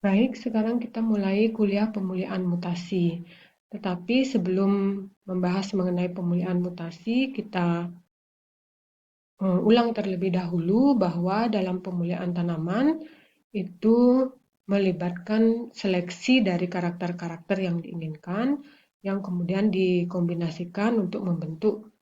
Baik, sekarang kita mulai kuliah pemulihan mutasi. Tetapi sebelum membahas mengenai pemulihan mutasi, kita ulang terlebih dahulu bahwa dalam pemulihan tanaman itu melibatkan seleksi dari karakter-karakter yang diinginkan, yang kemudian dikombinasikan untuk membentuk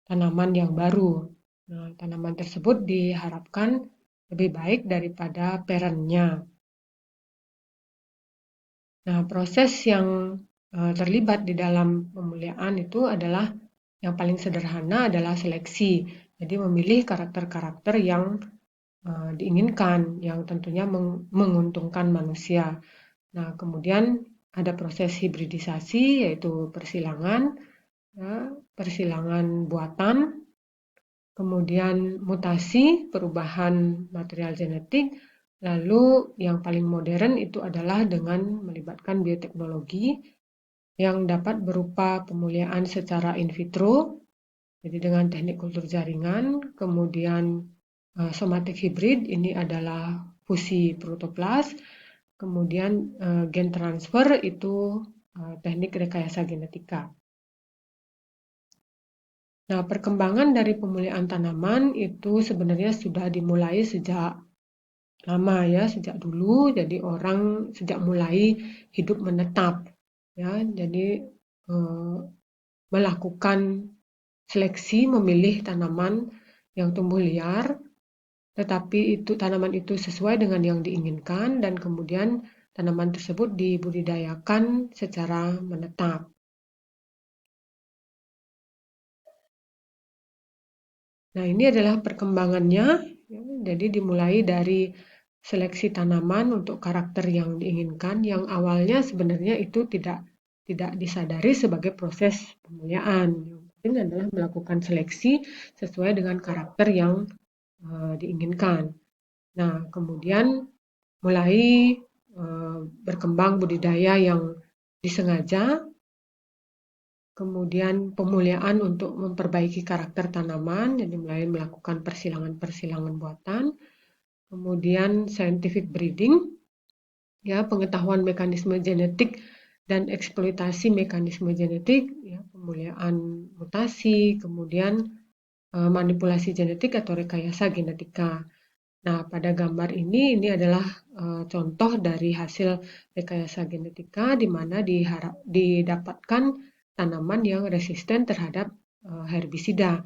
tanaman yang baru. Nah, tanaman tersebut diharapkan lebih baik daripada parent-nya. Nah, proses yang terlibat di dalam pemuliaan itu adalah yang paling sederhana adalah seleksi. Jadi memilih karakter-karakter yang diinginkan, yang tentunya menguntungkan manusia. Nah, kemudian ada proses hibridisasi yaitu persilangan, ya, persilangan buatan, kemudian mutasi, perubahan material genetik, lalu yang paling modern itu adalah dengan melibatkan bioteknologi yang dapat berupa pemulihan secara in vitro, jadi dengan teknik kultur jaringan, kemudian somatic hybrid ini adalah fusi protoplas, kemudian gen transfer itu teknik rekayasa genetika. Nah, perkembangan dari pemulihan tanaman itu sebenarnya sudah dimulai sejak lama ya, sejak dulu. Jadi orang sejak mulai hidup menetap ya. Jadi melakukan seleksi memilih tanaman yang tumbuh liar, tetapi itu tanaman itu sesuai dengan yang diinginkan dan kemudian tanaman tersebut dibudidayakan secara menetap. Nah, ini adalah perkembangannya. Ya, jadi dimulai dari seleksi tanaman untuk karakter yang diinginkan, yang awalnya sebenarnya itu tidak disadari sebagai proses pemuliaan. Yang penting adalah melakukan seleksi sesuai dengan karakter yang diinginkan. Nah, kemudian mulai berkembang budidaya yang disengaja, kemudian pemuliaan untuk memperbaiki karakter tanaman, jadi mulai melakukan persilangan-persilangan buatan, kemudian scientific breeding, ya pengetahuan mekanisme genetik dan eksploitasi mekanisme genetik, ya pemuliaan mutasi, kemudian manipulasi genetik atau rekayasa genetika. Nah, pada gambar ini adalah contoh dari hasil rekayasa genetika di mana didapatkan tanaman yang resisten terhadap herbisida.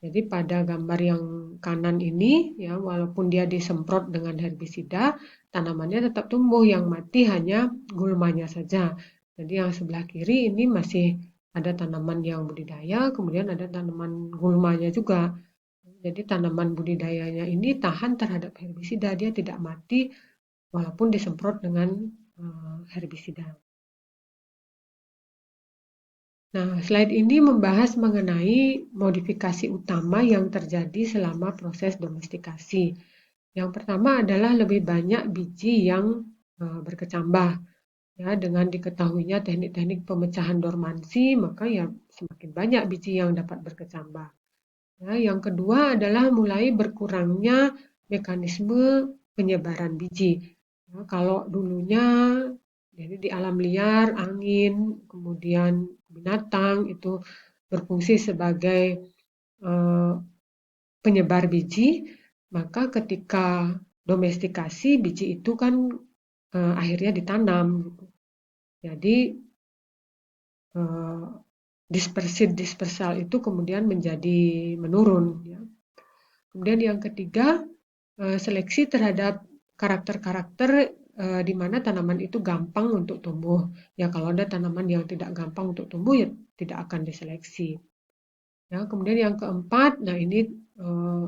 Jadi pada gambar yang kanan ini, ya walaupun dia disemprot dengan herbisida, tanamannya tetap tumbuh. Yang mati hanya gulmanya saja. Jadi yang sebelah kiri ini masih ada tanaman yang budidaya, kemudian ada tanaman gulmanya juga. Jadi tanaman budidayanya ini tahan terhadap herbisida, dia tidak mati walaupun disemprot dengan herbisida. Nah, slide ini membahas mengenai modifikasi utama yang terjadi selama proses domestikasi. Yang pertama adalah lebih banyak biji yang berkecambah. Ya, dengan diketahuinya teknik-teknik pemecahan dormansi, maka ya semakin banyak biji yang dapat berkecambah. Ya, yang kedua adalah mulai berkurangnya mekanisme penyebaran biji. Ya, kalau dulunya jadi di alam liar, angin, kemudian binatang itu berfungsi sebagai eh, penyebar biji, maka ketika domestikasi biji itu kan akhirnya ditanam. Jadi eh, dispersal itu kemudian menjadi menurun. Ya. Kemudian yang ketiga, seleksi terhadap karakter-karakter di mana tanaman itu gampang untuk tumbuh. Ya kalau ada tanaman yang tidak gampang untuk tumbuh ya tidak akan diseleksi. Ya, kemudian yang keempat, nah ini eh,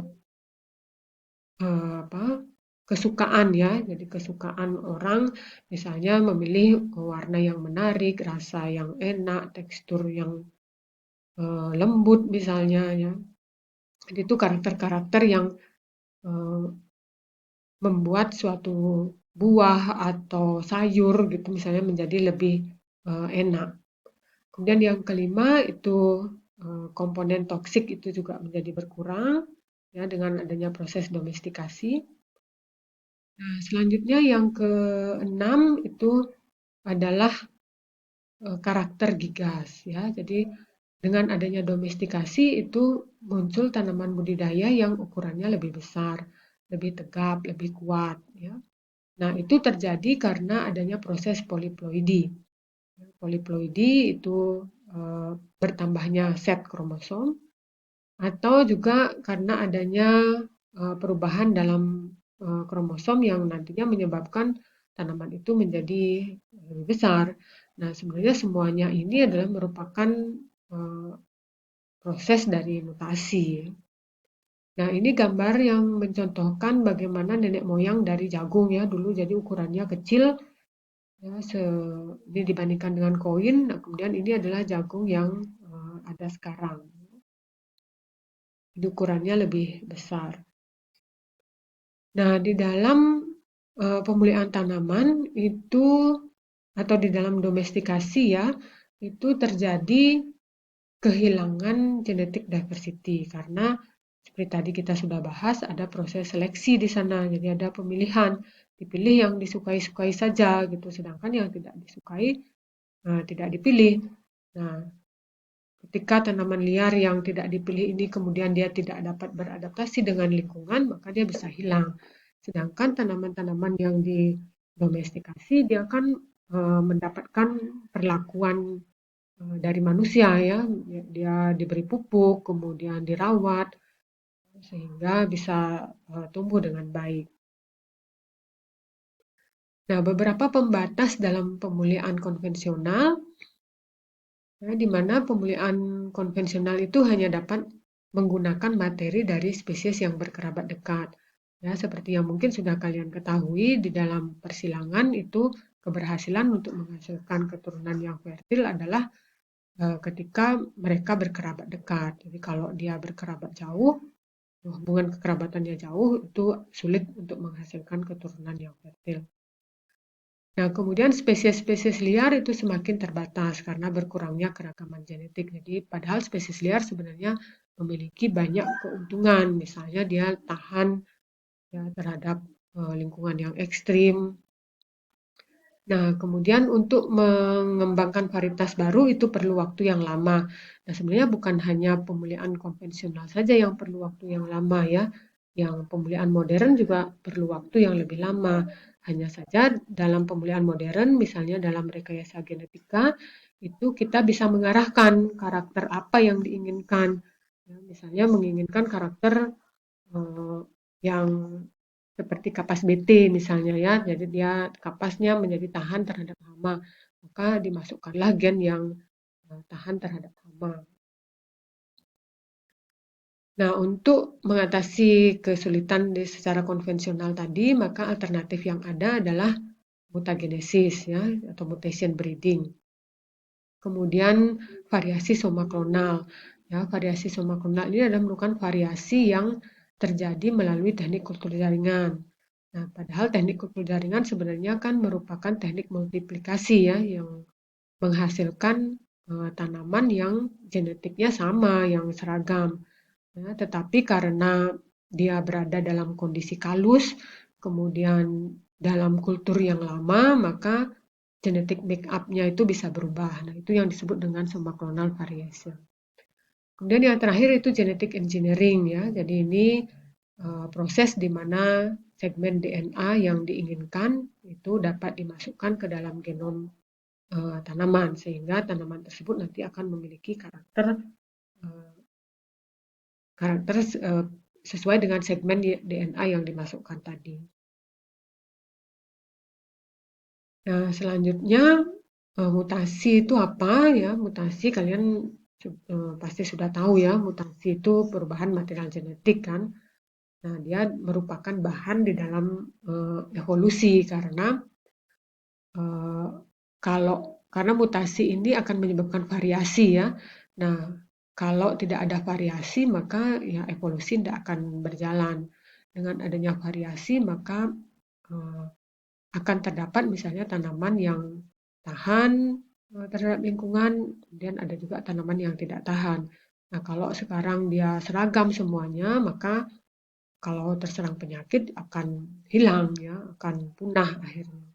apa kesukaan ya. Jadi kesukaan orang misalnya memilih warna yang menarik, rasa yang enak, tekstur yang lembut misalnya ya. Jadi itu karakter-karakter yang eh, membuat suatu buah atau sayur gitu misalnya menjadi lebih enak. Kemudian yang kelima itu komponen toksik itu juga menjadi berkurang ya dengan adanya proses domestikasi. Nah, selanjutnya yang keenam itu adalah karakter gigas ya. Jadi dengan adanya domestikasi itu muncul tanaman budidaya yang ukurannya lebih besar, lebih tegap, lebih kuat ya. Nah, itu terjadi karena adanya proses poliploidi. Poliploidi itu bertambahnya set kromosom atau juga karena adanya perubahan dalam kromosom yang nantinya menyebabkan tanaman itu menjadi lebih besar. Nah, sebenarnya semuanya ini adalah merupakan eh, proses dari mutasi. Nah, ini gambar yang mencontohkan bagaimana nenek moyang dari jagung ya dulu, jadi ukurannya kecil ya, ini dibandingkan dengan koin. Nah, kemudian ini adalah jagung yang ada sekarang. Jadi ukurannya lebih besar. Nah, di dalam pemulihan tanaman itu atau di dalam domestikasi ya, itu terjadi kehilangan genetic diversity karena seperti tadi kita sudah bahas ada proses seleksi di sana. Jadi ada pemilihan, dipilih yang disukai-sukai saja gitu, sedangkan yang tidak disukai tidak dipilih. Nah, ketika tanaman liar yang tidak dipilih ini kemudian dia tidak dapat beradaptasi dengan lingkungan, maka dia bisa hilang. Sedangkan tanaman-tanaman yang didomestikasi dia akan mendapatkan perlakuan dari manusia ya. Dia diberi pupuk, kemudian dirawat sehingga bisa tumbuh dengan baik. Nah, beberapa pembatas dalam pemulihan konvensional ya, di mana pemulihan konvensional itu hanya dapat menggunakan materi dari spesies yang berkerabat dekat. Ya, seperti yang mungkin sudah kalian ketahui, di dalam persilangan itu keberhasilan untuk menghasilkan keturunan yang fertil adalah ketika mereka berkerabat dekat. Jadi kalau dia berkerabat jauh, hubungan kekerabatannya jauh, itu sulit untuk menghasilkan keturunan yang fertil. Nah, kemudian spesies-spesies liar itu semakin terbatas karena berkurangnya keragaman genetik. Jadi, padahal spesies liar sebenarnya memiliki banyak keuntungan. Misalnya dia tahan ya, terhadap lingkungan yang ekstrim. Nah, kemudian untuk mengembangkan varietas baru itu perlu waktu yang lama. Nah, sebenarnya bukan hanya pemulihan konvensional saja yang perlu waktu yang lama ya. Yang pemulihan modern juga perlu waktu yang lebih lama. Hanya saja dalam pemulihan modern, misalnya dalam rekayasa genetika, itu kita bisa mengarahkan karakter apa yang diinginkan. Ya, misalnya menginginkan karakter yang seperti kapas BT misalnya ya, jadi dia kapasnya menjadi tahan terhadap hama, maka dimasukkanlah gen yang tahan terhadap hama. Nah, untuk mengatasi kesulitan secara konvensional tadi, maka alternatif yang ada adalah mutagenesis ya atau mutation breeding. Kemudian variasi somaklonal. Ya, variasi somaklonal ini adalah merupakan variasi yang terjadi melalui teknik kultur jaringan. Nah, padahal teknik kultur jaringan sebenarnya kan merupakan teknik multiplikasi ya yang menghasilkan tanaman yang genetiknya sama, yang seragam. Ya, tetapi karena dia berada dalam kondisi kalus, kemudian dalam kultur yang lama, maka genetik make-up-nya itu bisa berubah. Nah, itu yang disebut dengan somaklonal variation. Kemudian yang terakhir itu genetic engineering ya. Jadi ini proses di mana segmen DNA yang diinginkan itu dapat dimasukkan ke dalam genom tanaman sehingga tanaman tersebut nanti akan memiliki karakter uh, karakter sesuai dengan segmen DNA yang dimasukkan tadi. Nah, selanjutnya mutasi itu apa ya? Mutasi kalian pasti sudah tahu ya, mutasi itu perubahan material genetik kan. Nah, dia merupakan bahan di dalam evolusi karena uh, kalau karena mutasi ini akan menyebabkan variasi ya. Nah, kalau tidak ada variasi maka ya evolusi tidak akan berjalan. Dengan adanya variasi maka uh, akan terdapat misalnya tanaman yang tahan terhadap lingkungan, kemudian ada juga tanaman yang tidak tahan. Nah, kalau sekarang dia seragam semuanya, maka kalau terserang penyakit akan hilang ya, akan punah akhirnya.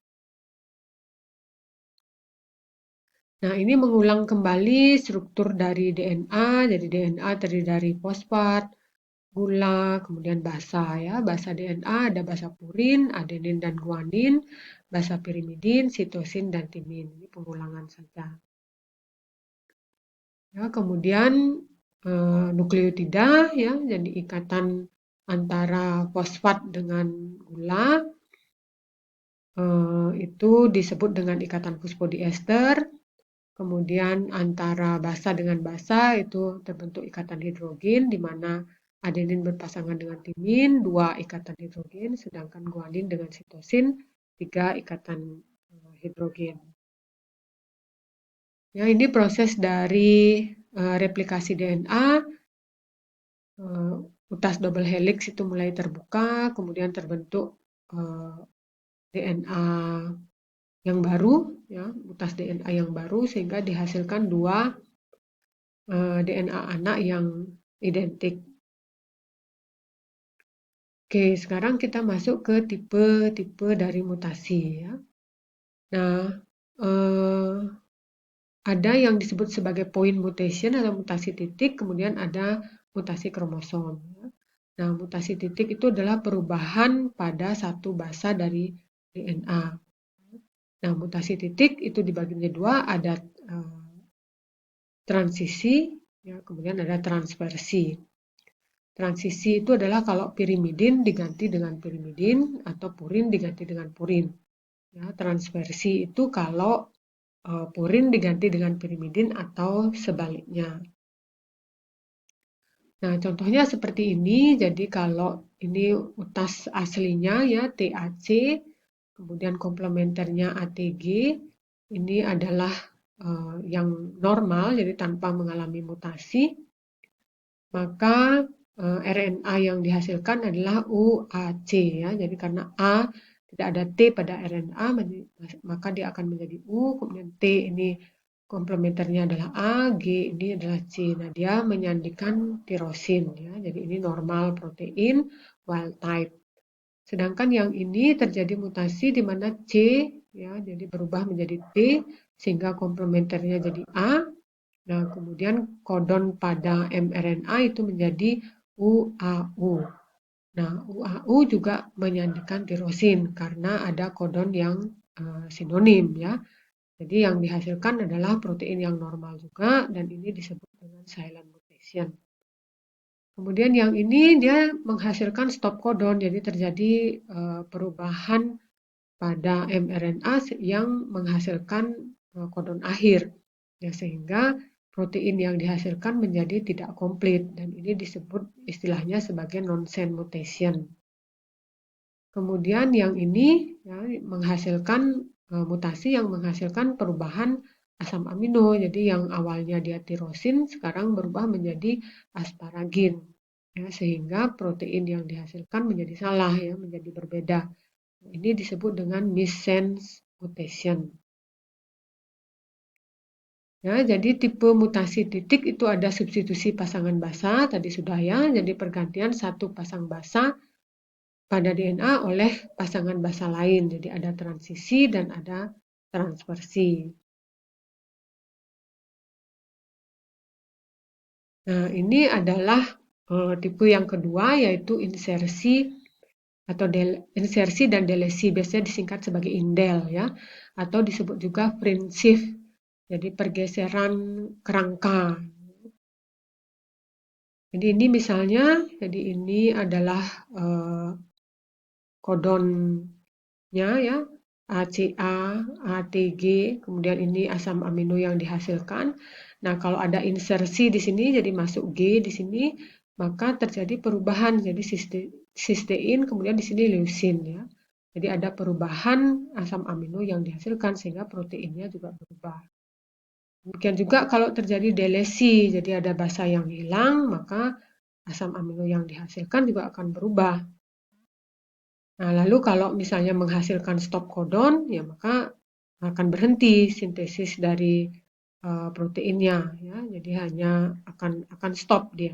Nah, ini mengulang kembali struktur dari DNA. Jadi DNA terdiri dari fosfat, gula, kemudian basa ya. Basa DNA ada basa purin, adenin dan guanin, basa pirimidin, sitosin dan timin. Ini pengulangan saja. Ya, kemudian nukleotida ya, jadi ikatan antara fosfat dengan gula itu disebut dengan ikatan fosfodiester. Kemudian antara basa dengan basa itu terbentuk ikatan hidrogen di mana adenin berpasangan dengan timin, 2 ikatan hidrogen, sedangkan guanin dengan sitosin 3 ikatan hidrogen. Ya, ini proses dari replikasi DNA. Utas double helix itu mulai terbuka, kemudian terbentuk DNA yang baru, ya, utas DNA yang baru sehingga dihasilkan 2 DNA anak yang identik. Oke, sekarang kita masuk ke tipe-tipe dari mutasi ya. Nah, ada yang disebut sebagai point mutation atau mutasi titik, kemudian ada mutasi kromosom. Ya. Nah, mutasi titik itu adalah perubahan pada satu basa dari DNA. Nah, mutasi titik itu dibagi menjadi 2, ada transisi, ya, kemudian ada transversi. Transisi itu adalah kalau pirimidin diganti dengan pirimidin atau purin diganti dengan purin. Ya, transversi itu kalau purin diganti dengan pirimidin atau sebaliknya. Nah, contohnya seperti ini. Jadi kalau ini utas aslinya ya TAC, kemudian komplementernya ATG, ini adalah yang normal, jadi tanpa mengalami mutasi. Maka RNA yang dihasilkan adalah UAC ya. Jadi karena A tidak ada T pada RNA, maka dia akan menjadi U, kemudian T ini komplementernya adalah A, G ini adalah C. Nah, dia menyandikan tirosin ya. Jadi ini normal protein wild type. Sedangkan yang ini terjadi mutasi di mana C ya, jadi berubah menjadi T sehingga komplementernya jadi A. Nah, kemudian kodon pada mRNA itu menjadi UAU. Nah, UAU juga menyandikan tirosin karena ada kodon yang sinonim ya. Jadi yang dihasilkan adalah protein yang normal juga dan ini disebut dengan silent mutation. Kemudian yang ini dia menghasilkan stop kodon, jadi terjadi perubahan pada mRNA yang menghasilkan kodon akhir. Ya, sehingga protein yang dihasilkan menjadi tidak komplit dan ini disebut istilahnya sebagai nonsense mutation. Kemudian yang ini ya, menghasilkan mutasi yang menghasilkan perubahan asam amino. Jadi yang awalnya dia tirosin sekarang berubah menjadi asparagin. Ya, sehingga protein yang dihasilkan menjadi salah ya, menjadi berbeda. Ini disebut dengan missense mutation. Ya, jadi tipe mutasi titik itu ada substitusi pasangan basa, tadi sudah ya, jadi pergantian satu pasang basa pada DNA oleh pasangan basa lain. Jadi ada transisi dan ada transversi. Nah, ini adalah tipe yang kedua yaitu insersi atau insersi dan delesi, biasanya disingkat sebagai indel ya, atau disebut juga fringe shift. Jadi pergeseran kerangka. Jadi ini misalnya, jadi ini adalah kodonnya ya, ACA, ATG, kemudian ini asam amino yang dihasilkan. Nah, kalau ada insersi di sini jadi masuk G di sini, maka terjadi perubahan jadi sistein, kemudian di sini leusin ya. Jadi ada perubahan asam amino yang dihasilkan sehingga proteinnya juga berubah. Demikian juga kalau terjadi delesi, jadi ada basa yang hilang, maka asam amino yang dihasilkan juga akan berubah. Nah, lalu kalau misalnya menghasilkan stop codon, ya maka akan berhenti sintesis dari proteinnya, ya. Jadi hanya akan stop dia.